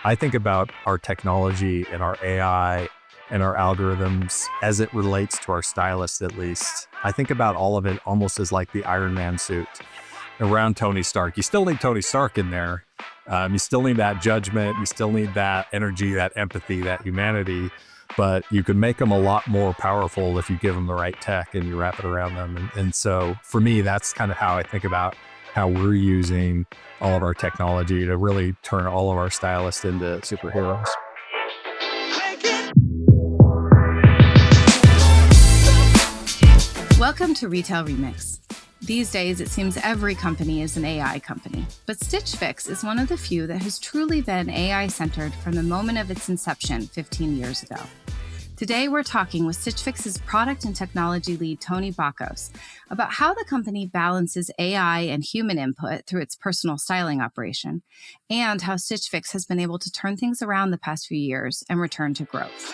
I think about our technology and our AI and our algorithms as it relates to our stylists, at least. I think about all of it almost as like the Iron Man suit around Tony Stark. You still need Tony Stark in there. You still need that judgment. You still need that energy, that empathy, that humanity. But you can make them a lot more powerful if you give them the right tech and you wrap it around them. And so for me, that's kind of how I think about how we're using all of our technology to really turn all of our stylists into superheroes. Welcome to Retail Remix. These days, it seems every company is an AI company, but StitchFix is one of the few that has truly been AI-centered from the moment of its inception 15 years ago. Today, we're talking with StitchFix's product and technology lead, Tony Bacos, about how the company balances AI and human input through its personal styling operation, and how StitchFix has been able to turn things around the past few years and return to growth.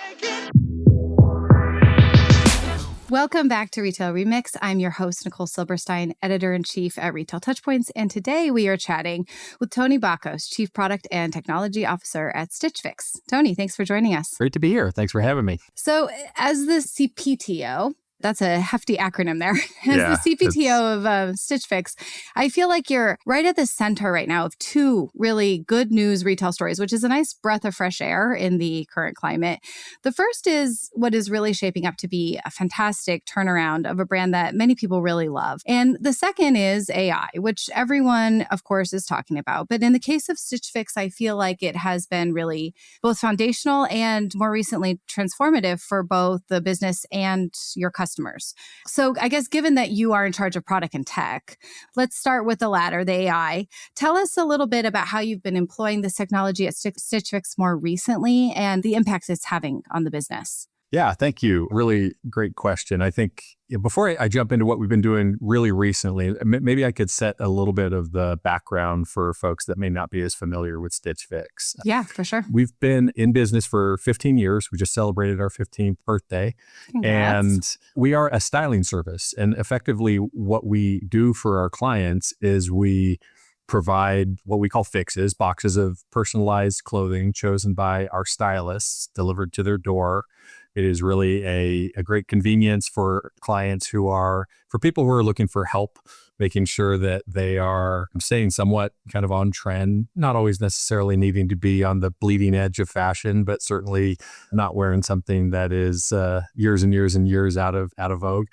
Welcome back to Retail Remix. I'm your host, Nicole Silberstein, Editor-in-Chief at Retail Touchpoints, and today we are chatting with Tony Bacos, Chief Product and Technology Officer at StitchFix. Tony, thanks for joining us. Great to be here. Thanks for having me. So as the CPTO, that's a hefty acronym there. As the CPTO of StitchFix, I feel like you're right at the center right now of two really good news retail stories, which is a nice breath of fresh air in the current climate. The first is what is really shaping up to be a fantastic turnaround of a brand that many people really love. And the second is AI, which everyone, of course, is talking about. But in the case of StitchFix, I feel like it has been really both foundational and more recently transformative for both the business and your customers. So I guess given that you are in charge of product and tech, let's start with the latter, the AI. Tell us a little bit about how you've been employing this technology at StitchFix more recently and the impacts it's having on the business. Yeah, thank you. Really great question. I think before I jump into what we've been doing really recently, maybe I could set a little bit of the background for folks that may not be as familiar with StitchFix. Yeah, for sure. We've been in business for 15 years. We just celebrated our 15th birthday. Congrats. And we are a styling service. And effectively, what we do for our clients is we provide what we call fixes, boxes of personalized clothing chosen by our stylists, delivered to their door. It is really a great convenience for clients for people who are looking for help, making sure that they are staying somewhat kind of on trend, not always necessarily needing to be on the bleeding edge of fashion, but certainly not wearing something that is years and years and years out of vogue.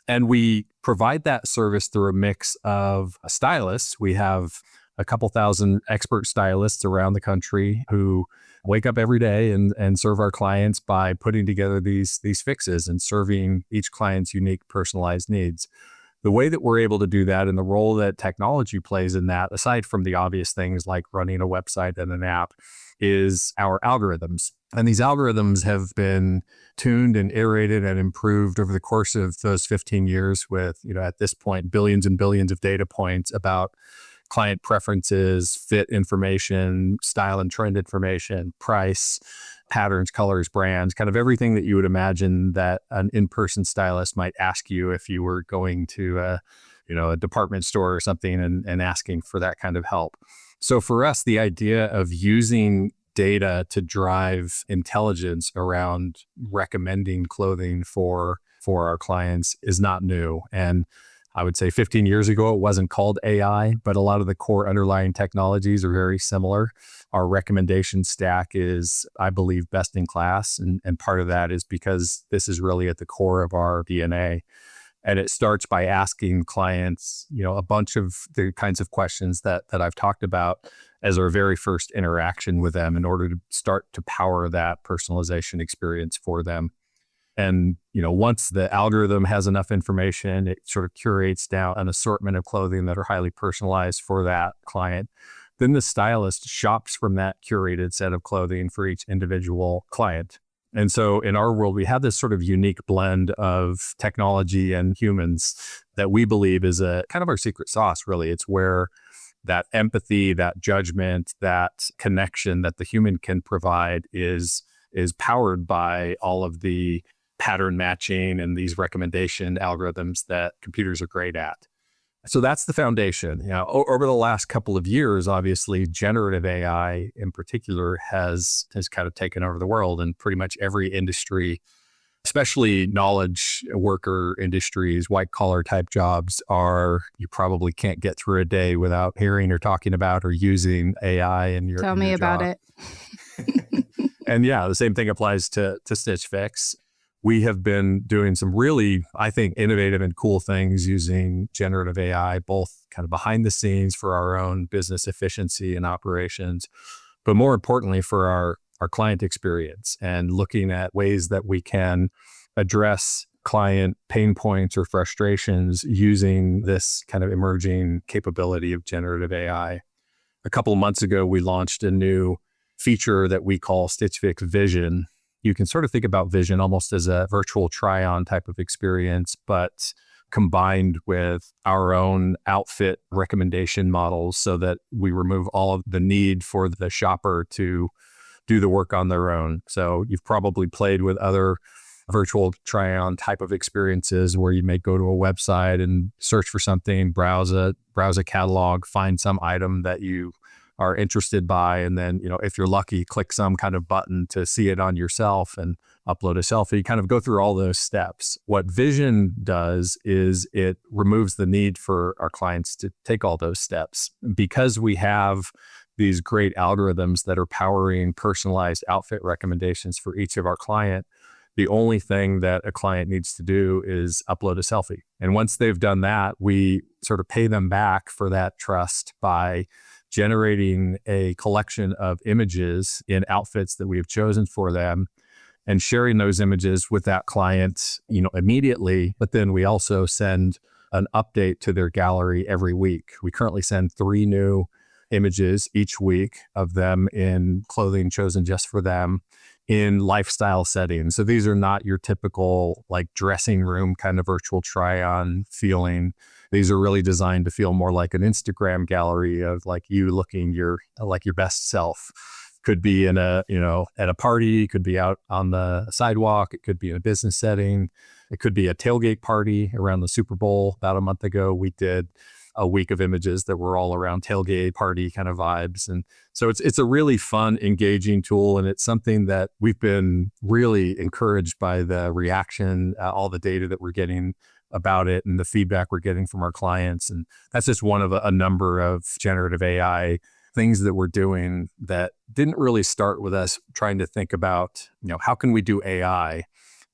And we provide that service through a mix of stylists. We have a couple thousand expert stylists around the country who wake up every day and serve our clients by putting together these fixes and serving each client's unique personalized needs. The way that we're able to do that and the role that technology plays in that, aside from the obvious things like running a website and an app, is our algorithms. And these algorithms have been tuned and iterated and improved over the course of those 15 years with, at this point, billions and billions of data points about client preferences, fit information, style and trend information, price, patterns, colors, brands, kind of everything that you would imagine that an in-person stylist might ask you if you were going to a department store or something and asking for that kind of help. So for us, the idea of using data to drive intelligence around recommending clothing for our clients is not new. And I would say 15 years ago, it wasn't called AI, but a lot of the core underlying technologies are very similar. Our recommendation stack is, I believe, best in class. And part of that is because this is really at the core of our DNA. And it starts by asking clients, a bunch of the kinds of questions that I've talked about as our very first interaction with them in order to start to power that personalization experience for them. And, once the algorithm has enough information, it sort of curates down an assortment of clothing that are highly personalized for that client. Then the stylist shops from that curated set of clothing for each individual client. And so in our world, we have this sort of unique blend of technology and humans that we believe is a kind of our secret sauce, really. It's where that empathy, that judgment, that connection that the human can provide is powered by all of the pattern matching and these recommendation algorithms that computers are great at. So that's the foundation. Over the last couple of years, obviously, generative AI in particular has kind of taken over the world, and pretty much every industry, especially knowledge worker industries, white collar type jobs, you probably can't get through a day without hearing or talking about or using AI in your Tell me about it. And yeah, the same thing applies to StitchFix. We have been doing some really, I think, innovative and cool things using generative AI, both kind of behind the scenes for our own business efficiency and operations, but more importantly for our client experience, and looking at ways that we can address client pain points or frustrations using this kind of emerging capability of generative AI. A couple of months ago, we launched a new feature that we call StitchFix Vision. You can sort of think about Vision almost as a virtual try-on type of experience, but combined with our own outfit recommendation models so that we remove all of the need for the shopper to do the work on their own. So you've probably played with other virtual try-on type of experiences where you may go to a website and search for something, browse a catalog, find some item that you are interested by, and then, if you're lucky, click some kind of button to see it on yourself and upload a selfie. You kind of go through all those steps. What Vision does is it removes the need for our clients to take all those steps. Because we have these great algorithms that are powering personalized outfit recommendations for each of our client, the only thing that a client needs to do is upload a selfie. And once they've done that, we sort of pay them back for that trust by generating a collection of images in outfits that we have chosen for them and sharing those images with that client, immediately. But then we also send an update to their gallery every week. We currently send 3 new images each week of them in clothing chosen just for them in lifestyle settings. So these are not your typical like dressing room kind of virtual try on feeling. These are really designed to feel more like an Instagram gallery of like you looking your best self. Could be in at a party, could be out on the sidewalk, it could be in a business setting, it could be a tailgate party around the Super Bowl. About a month ago, we did a week of images that were all around tailgate party kind of vibes. And so it's a really fun, engaging tool. And it's something that we've been really encouraged by the reaction, all the data that we're getting about it and the feedback we're getting from our clients. And that's just one of a number of generative AI things that we're doing that didn't really start with us trying to think about, how can we do AI?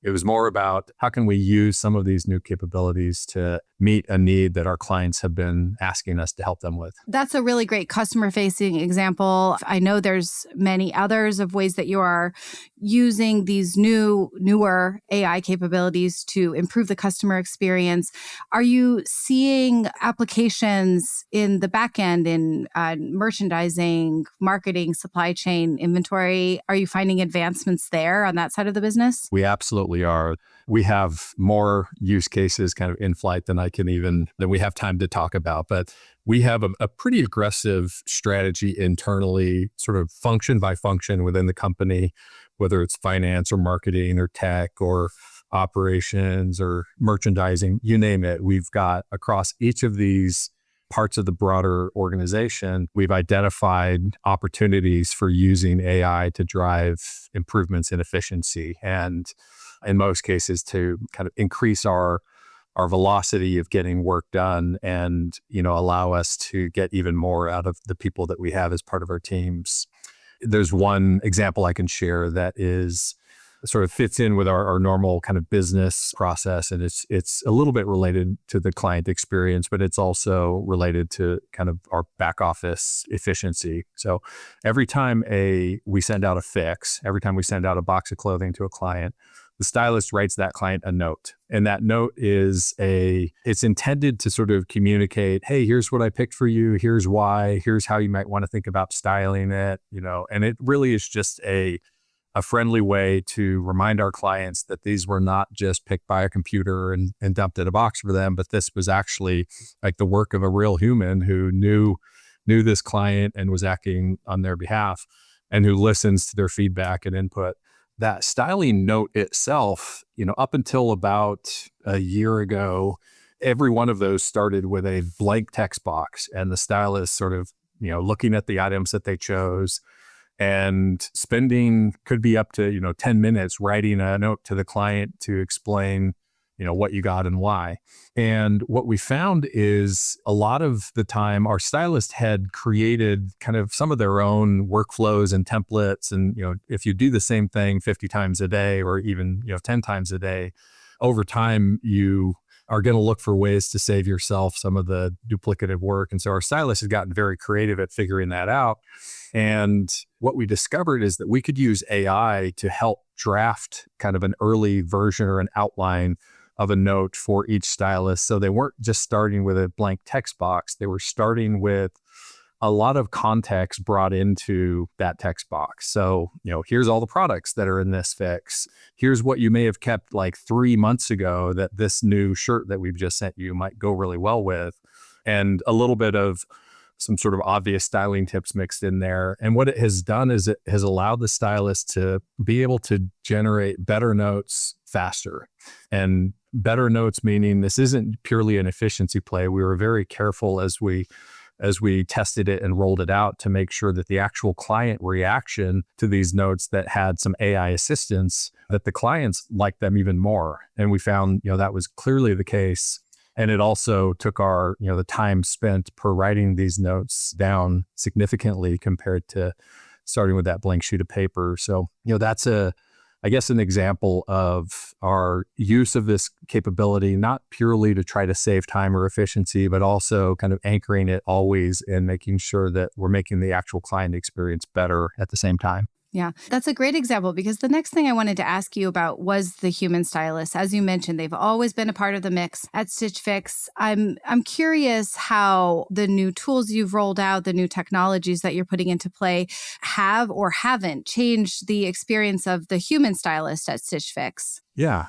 It was more about how can we use some of these new capabilities to meet a need that our clients have been asking us to help them with. That's a really great customer-facing example. I know there's many others of ways that you are using these newer AI capabilities to improve the customer experience. Are you seeing applications in the back end in merchandising, marketing, supply chain, inventory? Are you finding advancements there on that side of the business? We absolutely are. We have more use cases kind of in flight than we have time to talk about. But we have a pretty aggressive strategy internally, sort of function by function within the company, whether it's finance or marketing or tech or operations or merchandising, you name it. We've got across each of these parts of the broader organization, we've identified opportunities for using AI to drive improvements in efficiency and in most cases to kind of increase our velocity of getting work done and, allow us to get even more out of the people that we have as part of our teams. There's one example I can share that is sort of fits in with our normal kind of business process. And it's a little bit related to the client experience, but it's also related to kind of our back office efficiency. So every time we send out a fix, every time we send out a box of clothing to a client, the stylist writes that client a note. And that note it's intended to sort of communicate, hey, here's what I picked for you. Here's why. Here's how you might want to think about styling it, and it really is just a friendly way to remind our clients that these were not just picked by a computer and dumped in a box for them, but this was actually like the work of a real human who knew this client and was acting on their behalf and who listens to their feedback and input. That styling note itself, up until about a year ago, every one of those started with a blank text box, and the stylist sort of, looking at the items that they chose and spending could be up to, 10 minutes writing a note to the client to explain, what you got and why. And what we found is a lot of the time our stylist had created kind of some of their own workflows and templates. And, if you do the same thing 50 times a day or even, 10 times a day, over time, you are going to look for ways to save yourself some of the duplicative work. And so our stylist has gotten very creative at figuring that out. And what we discovered is that we could use AI to help draft kind of an early version or an outline of a note for each stylist. So they weren't just starting with a blank text box. They were starting with a lot of context brought into that text box. So, here's all the products that are in this fix. Here's what you may have kept like 3 months ago that this new shirt that we've just sent you might go really well with. And a little bit of some sort of obvious styling tips mixed in there. And what it has done is it has allowed the stylist to be able to generate better notes faster. And better notes meaning this isn't purely an efficiency play. We were very careful as we tested it and rolled it out to make sure that the actual client reaction to these notes that had some AI assistance, that the clients liked them even more. And we found, that was clearly the case. And it also took our, the time spent per writing these notes down significantly compared to starting with that blank sheet of paper. So, that's an example of our use of this capability, not purely to try to save time or efficiency, but also kind of anchoring it always and making sure that we're making the actual client experience better at the same time. Yeah, that's a great example because the next thing I wanted to ask you about was the human stylist. As you mentioned, they've always been a part of the mix at StitchFix. I'm curious how the new tools you've rolled out, the new technologies that you're putting into play have or haven't changed the experience of the human stylist at StitchFix. Yeah.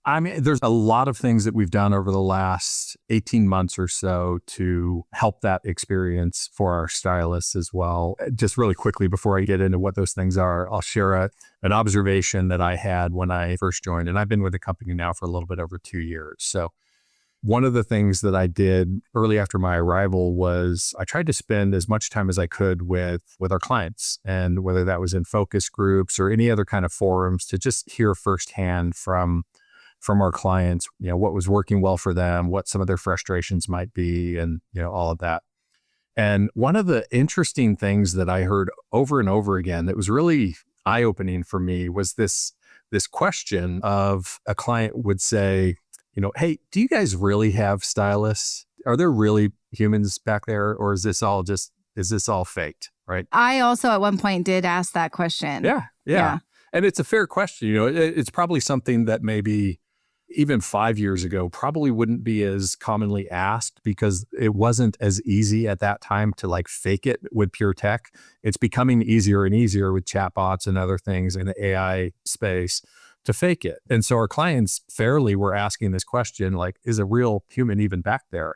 I mean, there's a lot of things that we've done over the last 18 months or so to help that experience for our stylists as well. Just really quickly, before I get into what those things are, I'll share an observation that I had when I first joined. And I've been with the company now for a little bit over 2 years. So one of the things that I did early after my arrival was I tried to spend as much time as I could with our clients, and whether that was in focus groups or any other kind of forums, to just hear firsthand from our clients, what was working well for them, what some of their frustrations might be, and, all of that. And one of the interesting things that I heard over and over again that was really eye-opening for me was this question of a client would say, hey, do you guys really have stylists? Are there really humans back there? Or is this all faked? Right. I also at one point did ask that question. Yeah. And it's a fair question. It's probably something that maybe even 5 years ago probably wouldn't be as commonly asked because it wasn't as easy at that time to like fake it with pure tech. It's becoming easier and easier with chatbots and other things in the AI space to fake it. And so our clients fairly were asking this question, like, is a real human even back there?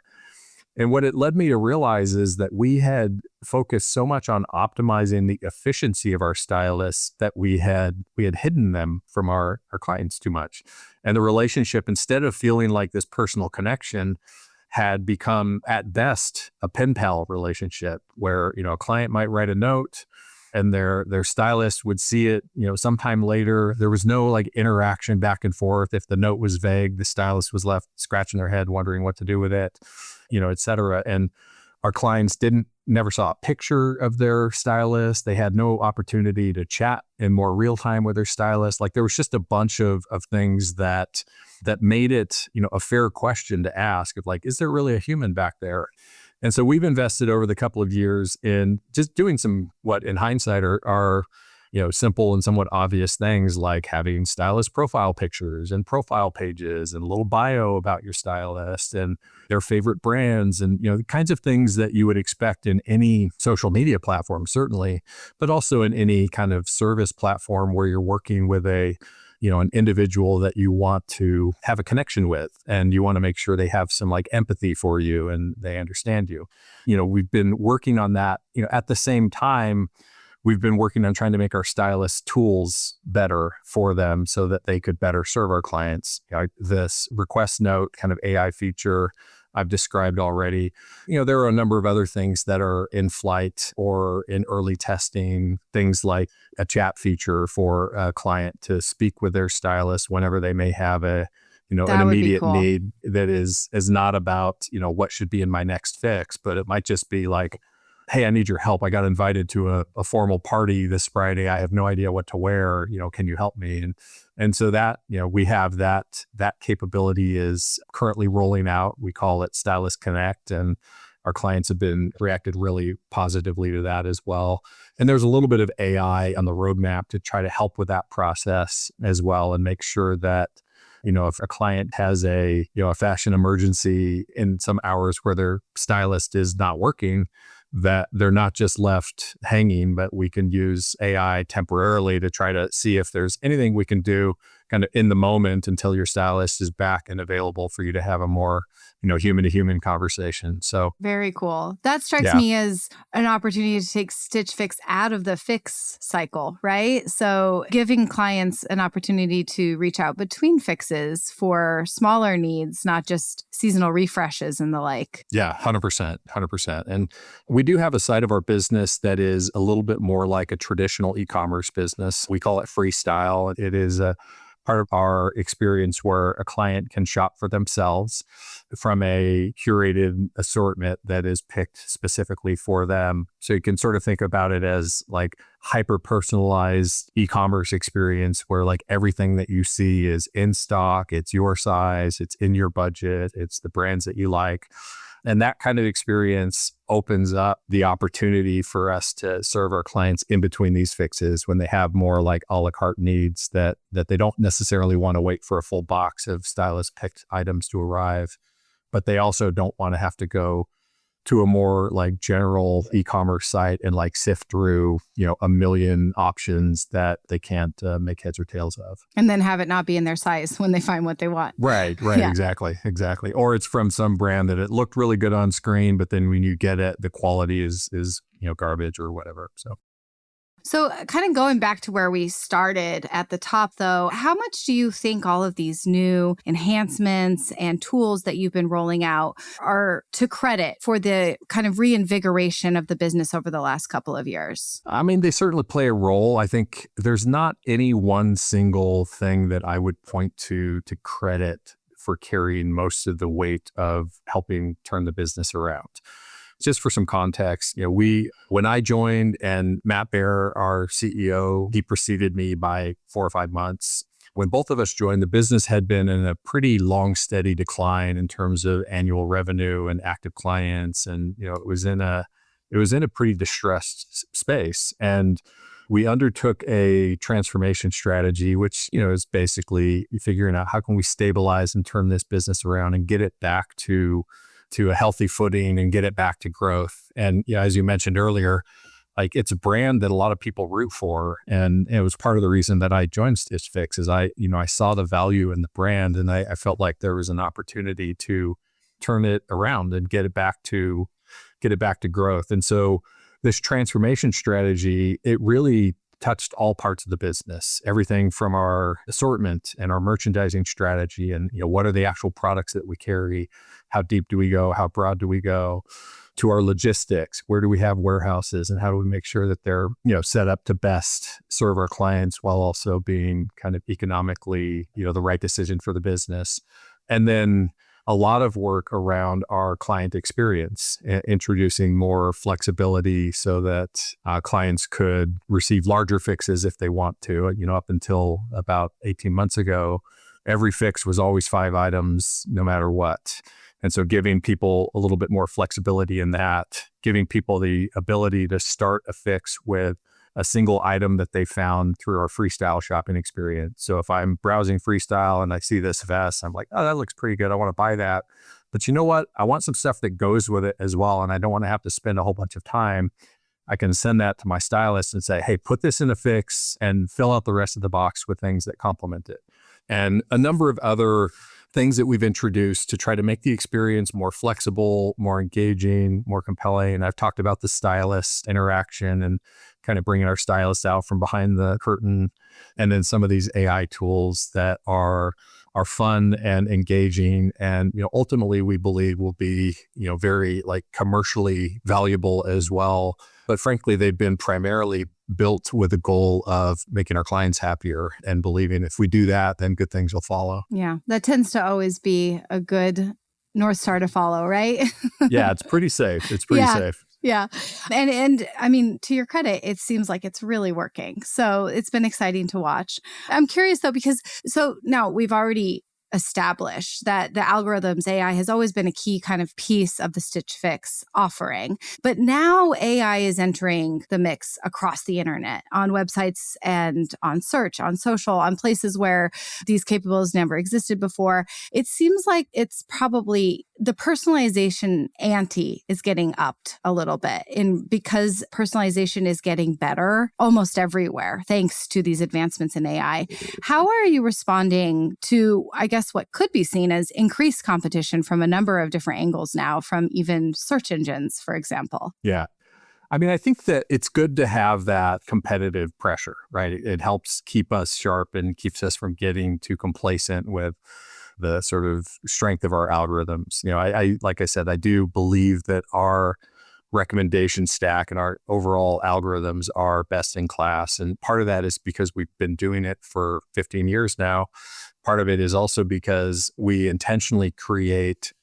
And what it led me to realize is that we had focused so much on optimizing the efficiency of our stylists that we had hidden them from our clients too much. And the relationship, instead of feeling like this personal connection, had become at best a pen pal relationship where, a client might write a note and their stylist would see it, sometime later. There was no like interaction back and forth. If the note was vague, the stylist was left scratching their head, wondering what to do with it, et cetera. And our clients never saw a picture of their stylist. They had no opportunity to chat in more real time with their stylist. Like there was just a bunch of things that made it, a fair question to ask of like, is there really a human back there? And so we've invested over the couple of years in just doing some, what in hindsight are simple and somewhat obvious things like having stylist profile pictures and profile pages and a little bio about your stylist and their favorite brands and, the kinds of things that you would expect in any social media platform, certainly, but also in any kind of service platform where you're working with an individual that you want to have a connection with, and you want to make sure they have some like empathy for you and they understand you. We've been working on that, at the same time, we've been working on trying to make our stylist tools better for them so that they could better serve our clients. This request note kind of AI feature I've described already. There are a number of other things that are in flight or in early testing, things like a chat feature for a client to speak with their stylist whenever they may have an immediate need that is not about, what should be in my next fix, but it might just be like, hey, I need your help. I got invited to a formal party this Friday. I have no idea what to wear. Can you help me? And so that, we have that capability is currently rolling out. We call it Stylist Connect, and our clients have been reacted really positively to that as well. And there's a little bit of AI on the roadmap to try to help with that process as well and make sure that, if a client has a fashion emergency in some hours where their stylist is not working, that they're not just left hanging, but we can use AI temporarily to try to see if there's anything we can do kind of in the moment until your stylist is back and available for you to have a more, human to human conversation. So very cool. That strikes me as an opportunity to take StitchFix out of the fix cycle, right? So giving clients an opportunity to reach out between fixes for smaller needs, not just seasonal refreshes and the like. Yeah, 100%. And we do have a side of our business that is a little bit more like a traditional e-commerce business. We call it Freestyle. It is a part of our experience where a client can shop for themselves from a curated assortment that is picked specifically for them. So you can sort of think about it as like hyper-personalized e-commerce experience where like everything that you see is in stock, it's your size, it's in your budget, it's the brands that you like. And that kind of experience opens up the opportunity for us to serve our clients in between these fixes when they have more like a la carte needs that they don't necessarily want to wait for a full box of stylist picked items to arrive, but they also don't want to have to go to a more like general e-commerce site and like sift through, a million options that they can't make heads or tails of. And then have it not be in their size when they find what they want. Right. Yeah. Exactly. Or it's from some brand that it looked really good on screen, but then when you get it, the quality is garbage or whatever. So kind of going back to where we started at the top, though, how much do you think all of these new enhancements and tools that you've been rolling out are to credit for the kind of reinvigoration of the business over the last couple of years? I mean, they certainly play a role. I think there's not any one single thing that I would point to credit for carrying most of the weight of helping turn the business around. Just for some context, when I joined and Matt Baer, our CEO, he preceded me by 4 or 5 months. When both of us joined, the business had been in a pretty long, steady decline in terms of annual revenue and active clients. And, it was in a pretty distressed space. And we undertook a transformation strategy, which, is basically figuring out how can we stabilize and turn this business around and get it back to a healthy footing and get it back to growth. And as you mentioned earlier, like it's a brand that a lot of people root for. And it was part of the reason that I joined StitchFix is I saw the value in the brand and I felt like there was an opportunity to turn it around and get it back to growth. And so this transformation strategy, it really touched all parts of the business, everything from our assortment and our merchandising strategy and what are the actual products that we carry, how deep do we go, how broad do we go, to our logistics, where do we have warehouses and how do we make sure that they're set up to best serve our clients while also being kind of economically the right decision for the business. And then a lot of work around our client experience, introducing more flexibility so that clients could receive larger fixes if they want to. Up until about 18 months ago, every fix was always 5 items, no matter what. And so giving people a little bit more flexibility in that, giving people the ability to start a fix with a single item that they found through our Freestyle shopping experience. So if I'm browsing Freestyle and I see this vest, I'm like, oh, that looks pretty good. I want to buy that. But you know what? I want some stuff that goes with it as well. And I don't want to have to spend a whole bunch of time. I can send that to my stylist and say, hey, put this in a fix and fill out the rest of the box with things that complement it. And a number of other things that we've introduced to try to make the experience more flexible, more engaging, more compelling. And I've talked about the stylist interaction and kind of bringing our stylists out from behind the curtain. And then some of these AI tools that are fun and engaging, and ultimately we believe will be very like commercially valuable as well. But frankly, they've been primarily built with the goal of making our clients happier and believing if we do that, then good things will follow. Yeah, that tends to always be a good North Star to follow, right? Yeah, it's pretty safe. It's pretty safe. Yeah. And I mean, to your credit, it seems like it's really working. So it's been exciting to watch. I'm curious though, because so now we've already established that the algorithms, AI has always been a key kind of piece of the StitchFix offering. But now AI is entering the mix across the internet, on websites and on search, on social, on places where these capabilities never existed before. It seems like it's probably the personalization ante is getting upped a little bit, because personalization is getting better almost everywhere thanks to these advancements in AI. How are you responding to, I guess, what could be seen as increased competition from a number of different angles now, from even search engines, for example? Yeah. I mean, I think that it's good to have that competitive pressure, right? It helps keep us sharp and keeps us from getting too complacent with the sort of strength of our algorithms. I like I said, I do believe that our recommendation stack and our overall algorithms are best in class. And part of that is because we've been doing it for 15 years now. Part of it is also because we intentionally create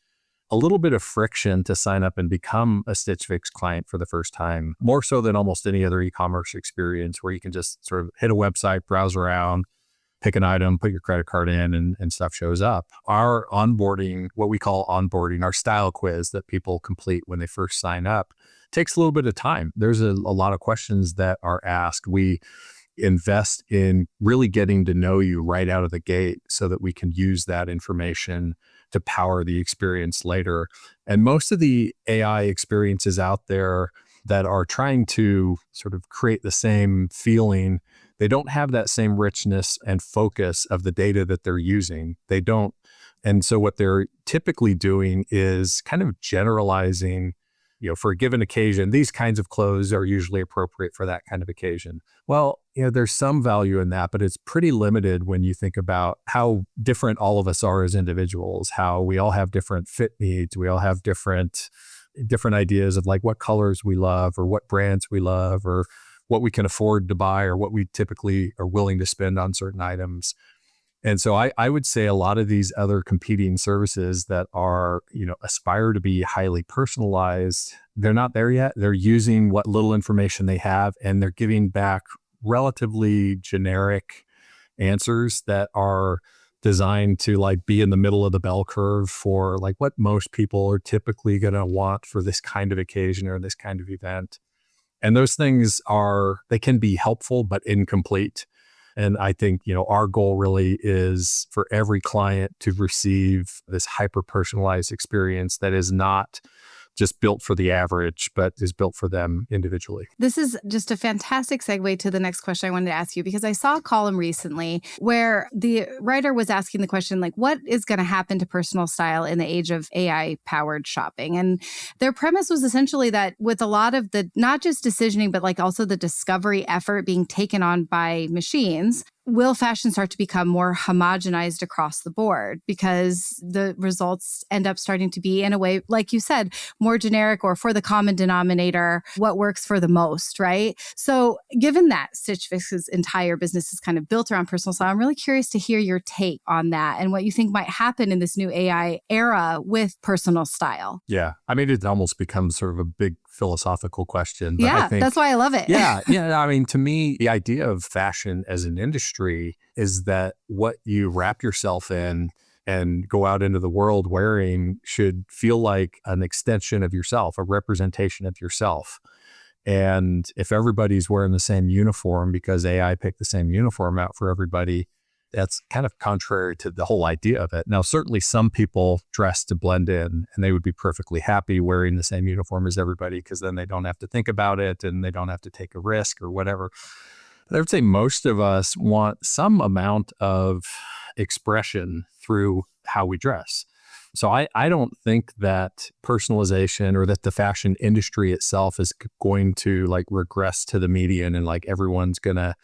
a little bit of friction to sign up and become a StitchFix client for the first time, more so than almost any other e-commerce experience, where you can just sort of hit a website, browse around, pick an item, put your credit card in, and stuff shows up. Our onboarding, what we call onboarding, our style quiz that people complete when they first sign up, takes a little bit of time. There's a lot of questions that are asked. We invest in really getting to know you right out of the gate so that we can use that information to power the experience later. And most of the AI experiences out there that are trying to sort of create the same feeling, they don't have that same richness and focus of the data that they're using. They don't. And so what they're typically doing is kind of generalizing, for a given occasion, these kinds of clothes are usually appropriate for that kind of occasion. Well, there's some value in that, but it's pretty limited when you think about how different all of us are as individuals, how we all have different fit needs. We all have different ideas of like what colors we love or what brands we love or what we can afford to buy or what we typically are willing to spend on certain items. And so I would say a lot of these other competing services that are, aspire to be highly personalized, they're not there yet. They're using what little information they have, and they're giving back relatively generic answers that are designed to like be in the middle of the bell curve for like what most people are typically going to want for this kind of occasion or this kind of event. And those things they can be helpful, but incomplete. And I think, our goal really is for every client to receive this hyper-personalized experience that is not just built for the average, but is built for them individually. This is just a fantastic segue to the next question I wanted to ask you, because I saw a column recently where the writer was asking the question, like, what is going to happen to personal style in the age of AI-powered shopping? And their premise was essentially that with a lot of the, not just decisioning, but like also the discovery effort being taken on by machines, will fashion start to become more homogenized across the board because the results end up starting to be, in a way, like you said, more generic or for the common denominator, what works for the most, right? So given that Stitch Fix's entire business is kind of built around personal style, I'm really curious to hear your take on that and what you think might happen in this new AI era with personal style. Yeah. I mean, it almost becomes sort of a big philosophical question. But yeah, I think, that's why I love it. Yeah. I mean, to me, the idea of fashion as an industry is that what you wrap yourself in and go out into the world wearing should feel like an extension of yourself, a representation of yourself. And if everybody's wearing the same uniform because AI picked the same uniform out for everybody, that's kind of contrary to the whole idea of it. Now, certainly some people dress to blend in and they would be perfectly happy wearing the same uniform as everybody because then they don't have to think about it and they don't have to take a risk or whatever. But I would say most of us want some amount of expression through how we dress. So I don't think that personalization or that the fashion industry itself is going to like regress to the median and like everyone's gonna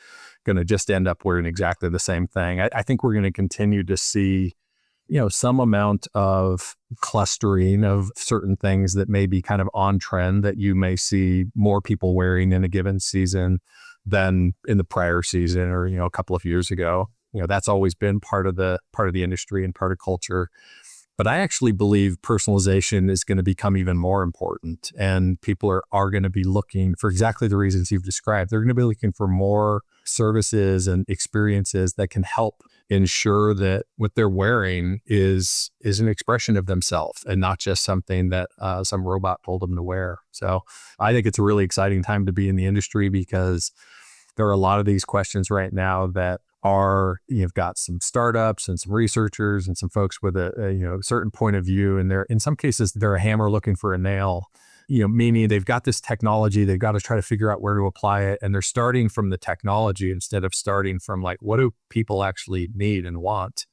just end up wearing exactly the same thing. I think we're going to continue to see, some amount of clustering of certain things that may be kind of on trend that you may see more people wearing in a given season than in the prior season or, a couple of years ago. That's always been part of the industry and part of culture. But I actually believe personalization is going to become even more important, and people are going to be looking for exactly the reasons you've described. They're going to be looking for more services and experiences that can help ensure that what they're wearing is an expression of themselves and not just something that some robot told them to wear. So I think it's a really exciting time to be in the industry because there are a lot of these questions right now that you've got some startups and some researchers and some folks with a certain point of view, and in some cases they're a hammer looking for a nail, meaning they've got this technology, they've got to try to figure out where to apply it, and they're starting from the technology instead of starting from like, what do people actually need and want?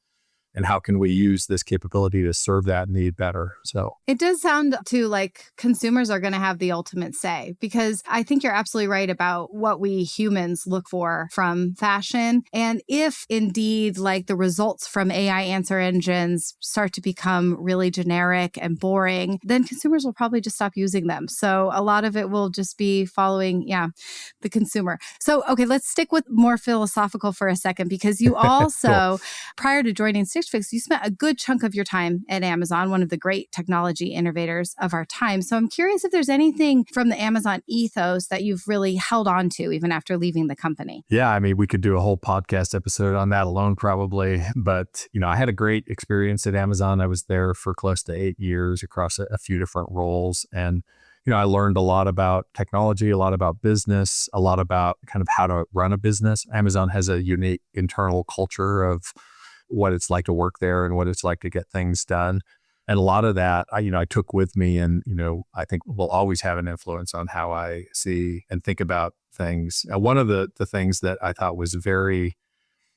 And how can we use this capability to serve that need better? So it does sound too like consumers are going to have the ultimate say, because I think you're absolutely right about what we humans look for from fashion. And if indeed like the results from AI answer engines start to become really generic and boring, then consumers will probably just stop using them. So a lot of it will just be following, the consumer. So, okay, let's stick with more philosophical for a second, because you also, prior to joining StitchFix, you spent a good chunk of your time at Amazon, one of the great technology innovators of our time. So I'm curious if there's anything from the Amazon ethos that you've really held on to even after leaving the company. Yeah, I mean, we could do a whole podcast episode on that alone probably. But, I had a great experience at Amazon. I was there for close to 8 years across a few different roles. And, I learned a lot about technology, a lot about business, a lot about kind of how to run a business. Amazon has a unique internal culture of what it's like to work there and what it's like to get things done. And a lot of that, I took with me, and, I think will always have an influence on how I see and think about things. One of the things that I thought was very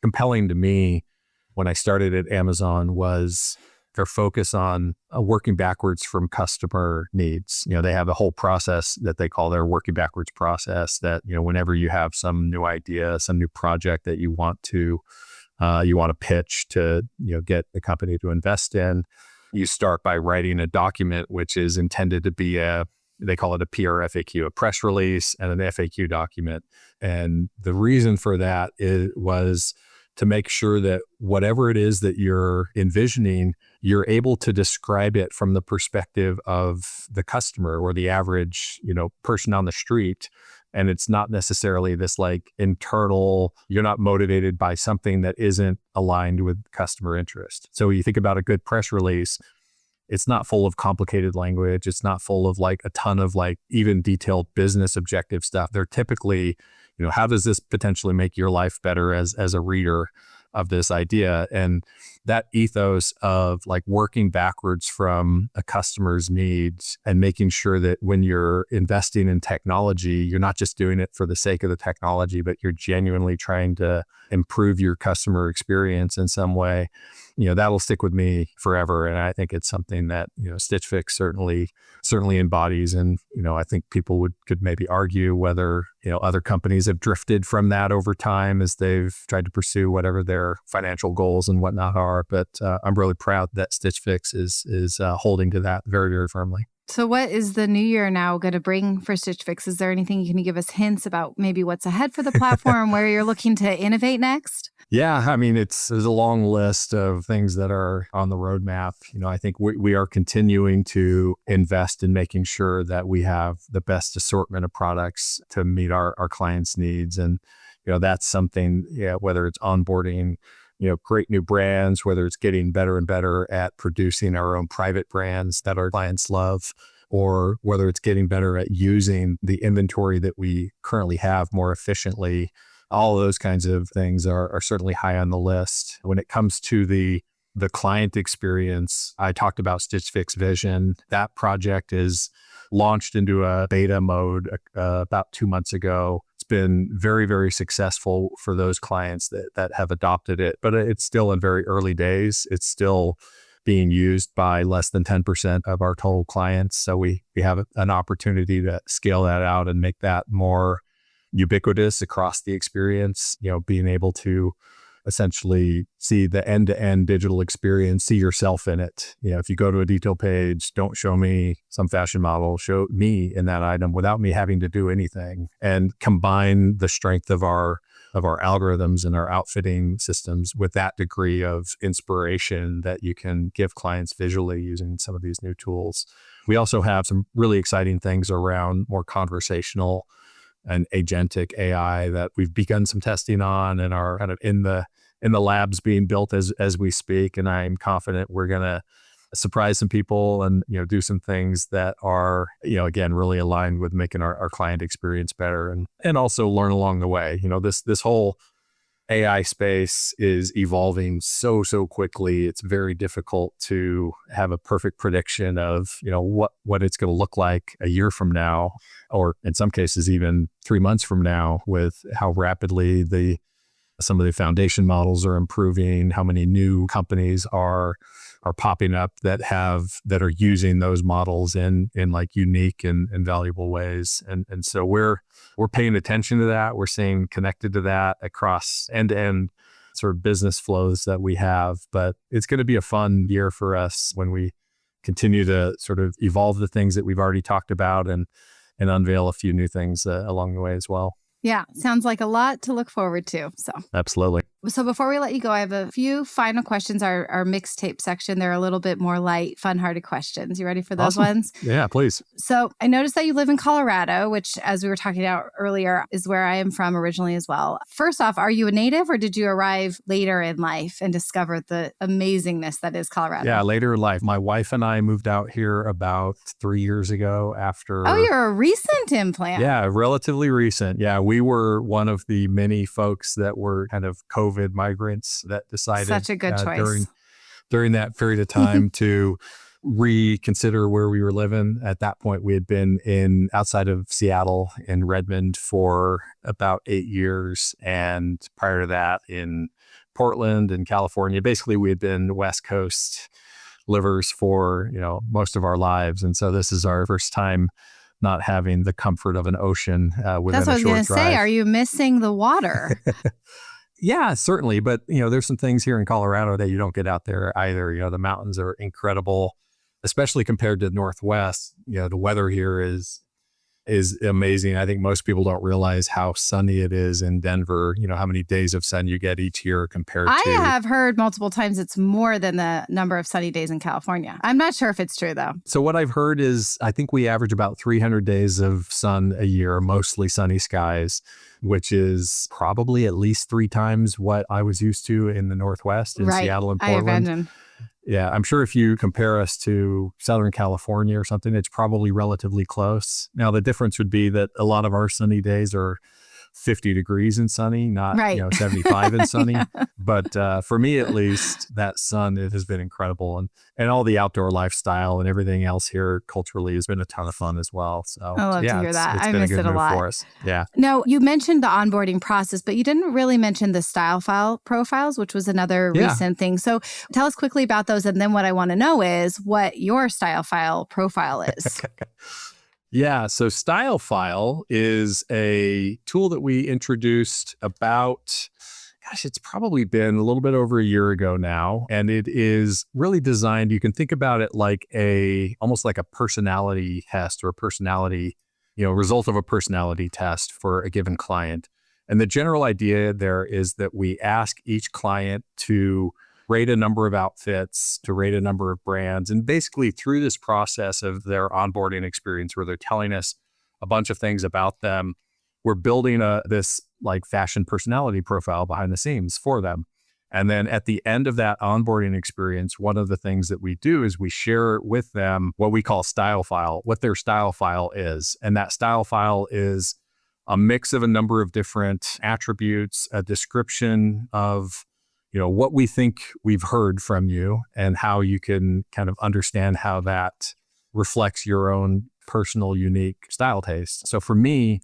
compelling to me when I started at Amazon was their focus on working backwards from customer needs. They have a whole process that they call their working backwards process that, whenever you have some new idea, some new project that you want to pitch to, get the company to invest in, you start by writing a document, which is intended to be they call it a PRFAQ, a press release and an FAQ document. And the reason for that was to make sure that whatever it is that you're envisioning, you're able to describe it from the perspective of the customer or the average, person on the street. And it's not necessarily this like internal, you're not motivated by something that isn't aligned with customer interest. So when you think about a good press release, it's not full of complicated language. It's not full of like a ton of like even detailed business objective stuff. They're typically, how does this potentially make your life better as a reader of this idea? And that ethos of like working backwards from a customer's needs and making sure that when you're investing in technology, you're not just doing it for the sake of the technology, but you're genuinely trying to improve your customer experience in some way, that'll stick with me forever. And I think it's something that, StitchFix certainly embodies. And, I think people could maybe argue whether, other companies have drifted from that over time as they've tried to pursue whatever their financial goals and whatnot are. But I'm really proud that StitchFix is holding to that very, very firmly. So what is the new year now going to bring for StitchFix? Is there anything you can give us hints about maybe what's ahead for the platform, where you're looking to innovate next? Yeah, I mean, there's a long list of things that are on the roadmap. I think we are continuing to invest in making sure that we have the best assortment of products to meet our clients' needs. And, that's something, whether it's onboarding, great new brands, whether it's getting better and better at producing our own private brands that our clients love, or whether it's getting better at using the inventory that we currently have more efficiently. All of those kinds of things are certainly high on the list. When it comes to the client experience, I talked about StitchFix Vision. That project is launched into a beta mode about 2 months ago. It's been very, very successful for those clients that have adopted it, but it's still in very early days. It's still being used by less than 10% of our total clients. So we have an opportunity to scale that out and make that more ubiquitous across the experience, being able to essentially see the end-to-end digital experience, see yourself in it. If you go to a detail page, don't show me some fashion model, show me in that item without me having to do anything, and combine the strength of our algorithms and our outfitting systems with that degree of inspiration that you can give clients visually using some of these new tools. We also have some really exciting things around more conversational and agentic AI that we've begun some testing on and are kind of in the labs being built as we speak. And I'm confident we're going to surprise some people and, do some things that are, again, really aligned with making our client experience better and also learn along the way. This whole AI space is evolving so quickly. It's very difficult to have a perfect prediction of, what it's going to look like a year from now, or in some cases, even 3 months from now, with how rapidly some of the foundation models are improving, how many new companies are popping up that are using those models in like unique and valuable ways. And so we're paying attention to that. We're staying connected to that across end-to-end sort of business flows that we have. But it's going to be a fun year for us when we continue to sort of evolve the things that we've already talked about and unveil a few new things along the way as well. Yeah, sounds like a lot to look forward to. So absolutely. So before we let you go, I have a few final questions. Our mixtape section, they're a little bit more light, fun-hearted questions. You ready for those Awesome. ones? Yeah, please. So I noticed that you live in Colorado, which, as we were talking about earlier, is where I am from originally as well. First off, are you a native or did you arrive later in life and discover the amazingness that is Colorado? Yeah, later in life. My wife and I moved out here about 3 years ago after... Oh, you're a recent implant. Yeah, relatively recent. Yeah, we were one of the many folks that were kind of COVID migrants that decided such a good choice during that period of time to reconsider where we were living. At that point, we had been outside of Seattle in Redmond for about 8 years. And prior to that in Portland and California, basically we had been West Coast livers for, most of our lives. And so this is our first time not having the comfort of an ocean within a short drive. That's what I was going to say. Are you missing the water? Yeah, certainly. But, there's some things here in Colorado that you don't get out there either. The mountains are incredible, especially compared to the Northwest. The weather here is amazing. I think most people don't realize how sunny it is in Denver, how many days of sun you get each year compared to... I have heard multiple times it's more than the number of sunny days in California. I'm not sure if it's true, though. So what I've heard is I think we average about 300 days of sun a year, mostly sunny skies, which is probably at least 3 times what I was used to in the Northwest, in Seattle and Portland. I imagine. Yeah, I'm sure if you compare us to Southern California or something, it's probably relatively close. Now, the difference would be that a lot of our sunny days are 50 degrees and sunny, not 75 and sunny. Yeah. But for me, at least, that sun, it has been incredible. And all the outdoor lifestyle and everything else here culturally has been a ton of fun as well. So I love to hear that. It's I been miss a good it a move lot. for us. Yeah. Now, you mentioned the onboarding process, but you didn't really mention the style file profiles, which was another recent thing. So tell us quickly about those. And then what I want to know is what your style file profile is. Yeah, so Style File is a tool that we introduced about, it's probably been a little bit over a year ago now. And it is really designed, you can think about it like almost like a personality test or a personality, result of a personality test for a given client. And the general idea there is that we ask each client to rate a number of outfits, to rate a number of brands. And basically through this process of their onboarding experience where they're telling us a bunch of things about them, we're building this like fashion personality profile behind the scenes for them. And then at the end of that onboarding experience, one of the things that we do is we share with them what we call Style File, what their Style File is. And that Style File is a mix of a number of different attributes, a description of what we think we've heard from you and how you can kind of understand how that reflects your own personal, unique style taste. So for me,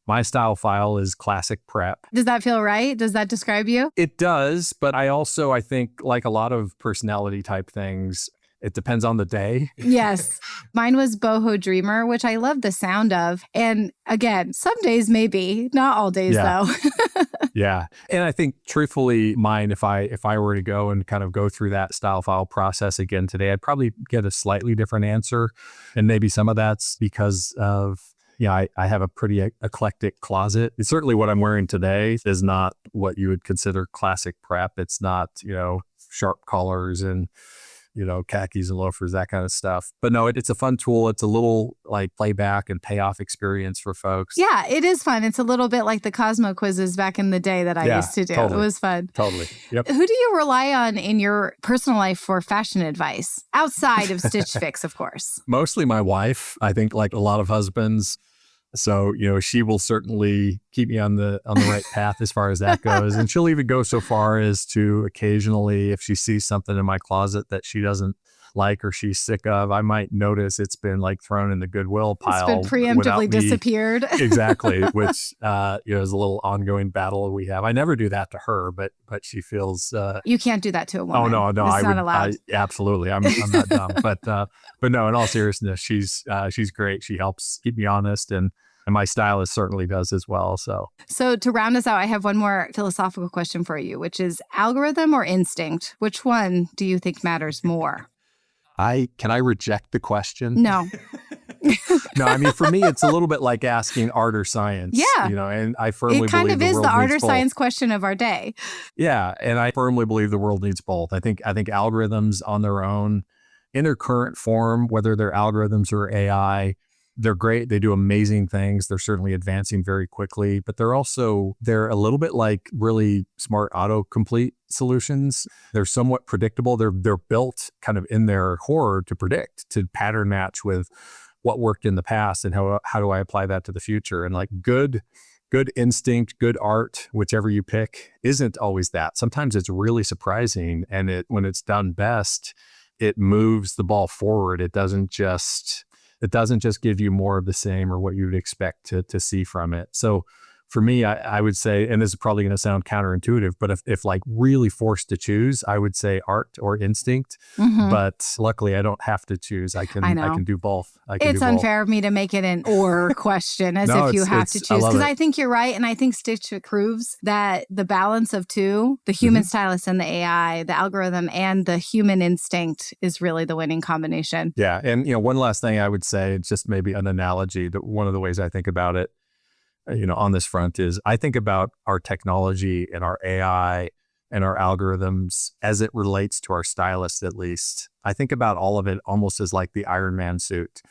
My style file is classic prep. Does that feel right? Does that describe you? It does, but I think like a lot of personality type things, it depends on the day. Yes. Mine was Boho Dreamer, which I love the sound of. And again, some days maybe, not all days though. Yeah. And I think truthfully, mine, if I were to go and kind of go through that style file process again today, I'd probably get a slightly different answer. And maybe some of that's because of, I have a pretty eclectic closet. It's certainly what I'm wearing today is not what you would consider classic prep. It's not, sharp colors and, khakis and loafers, that kind of stuff. But no, it's a fun tool. It's a little like playback and payoff experience for folks. Yeah, it is fun. It's a little bit like the Cosmo quizzes back in the day that I used to do. Totally. It was fun. Totally. Yep. Who do you rely on in your personal life for fashion advice? Outside of StitchFix, of course. Mostly my wife. I think like a lot of husbands. So, she will certainly keep me on the right path as far as that goes. And she'll even go so far as to occasionally, if she sees something in my closet that she doesn't like or she's sick of, I might notice it's been like thrown in the Goodwill pile. It's been preemptively disappeared. Exactly, which is a little ongoing battle we have. I never do that to her, but she feels you can't do that to a woman. Oh no, it's not allowed. Absolutely, I'm not dumb. But no, in all seriousness, she's great. She helps keep me honest, and my stylist certainly does as well. So to round us out, I have one more philosophical question for you, which is algorithm or instinct? Which one do you think matters more? Can I reject the question? No. No, I mean, for me, it's a little bit like asking art or science. Yeah. And I firmly believe it kind of is the art or both. science question of our day. Yeah. And I firmly believe the world needs both. I think algorithms on their own, in their current form, whether they're algorithms or AI, they're great. They do amazing things. They're certainly advancing very quickly, but they're a little bit like really smart autocomplete solutions. They're somewhat predictable. They're built kind of in their core to predict, to pattern match with what worked in the past and how do I apply that to the future. And like good instinct, good art, whichever you pick, isn't always that. Sometimes it's really surprising, and when it's done best, it moves the ball forward. It doesn't just give you more of the same or what you would expect to see from it. So for me, I would say, and this is probably going to sound counterintuitive, but if like really forced to choose, I would say art or instinct. Mm-hmm. But luckily, I don't have to choose. I can do both. It's unfair of me to make it an or question as if you have to choose. Because I think you're right. And I think StitchFix proves that the balance of two, the human stylist and the AI, the algorithm and the human instinct is really the winning combination. Yeah. And, one last thing I would say, it's just maybe an analogy that one of the ways I think about it, on this front is I think about our technology and our AI and our algorithms as it relates to our stylists, at least. I think about all of it almost as like the Iron Man suit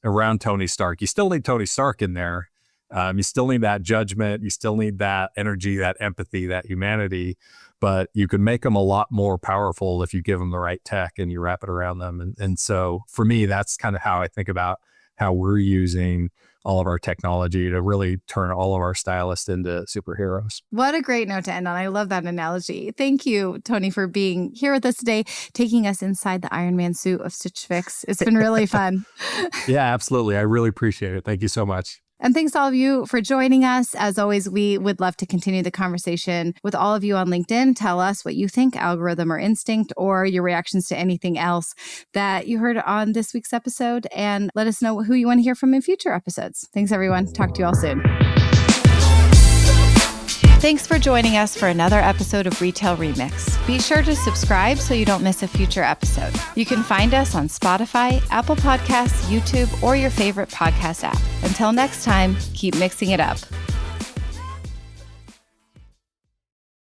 around Tony Stark. You still need Tony Stark in there. You still need that judgment. You still need that energy, that empathy, that humanity. But you can make them a lot more powerful if you give them the right tech and you wrap it around them. And so for me, that's kind of how I think about how we're using all of our technology to really turn all of our stylists into superheroes. What a great note to end on. I love that analogy. Thank you, Tony, for being here with us today, taking us inside the Iron Man suit of StitchFix. It's been really fun. Yeah, absolutely. I really appreciate it. Thank you so much. And thanks all of you for joining us. As always, we would love to continue the conversation with all of you on LinkedIn. Tell us what you think, algorithm or instinct, or your reactions to anything else that you heard on this week's episode. And let us know who you want to hear from in future episodes. Thanks, everyone. Talk to you all soon. Thanks for joining us for another episode of Retail Remix. Be sure to subscribe so you don't miss a future episode. You can find us on Spotify, Apple Podcasts, YouTube, or your favorite podcast app. Until next time, keep mixing it up.